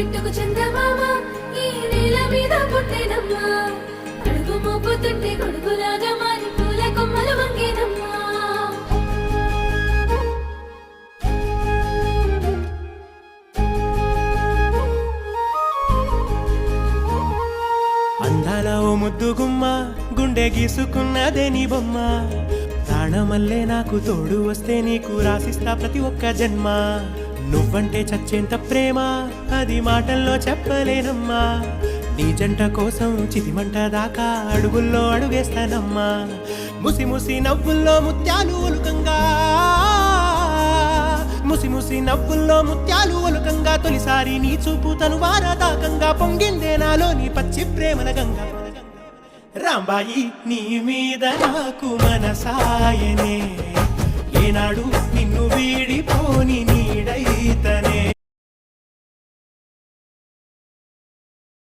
బిట్టుకు చందమామ ఈ నేల మీద పుట్టేనమ్మా అడుగు మోపుతుంటే కొడుకులాగా మారి పూల కొమ్మలు వంగేనమ్మా అందాల ఓ ముద్దు గుమ్మ గుండె గీసుకున్నదే నీ బొమ్మ ప్రాణమల్లే నాకు తోడు వస్తే నీకు రాసిస్తా ప్రతి ఒక్క జన్మ నువ్వంటే చచ్చేంత ప్రేమ అది మాటల్లో చెప్పలేనమ్మా నీ జంట కోసం చితిమంట దాకా అడుగుల్లో అడుగేస్తానమ్మా ముసి ముసి నవ్వుల్లో ముత్యాలు ఒలుకంగా ముసి ముసి నవ్వుల్లో ముత్యాలు ఒలుకంగా తొలిసారి నీ చూపు తను వారదాకంగా పొంగిందే నాలో నీ పచ్చి ప్రేమల గంగా రాంబాయి నీ మీద నాకు మనసాయనే ఏనాడు నిన్ను వీడిపోని నీడైతనే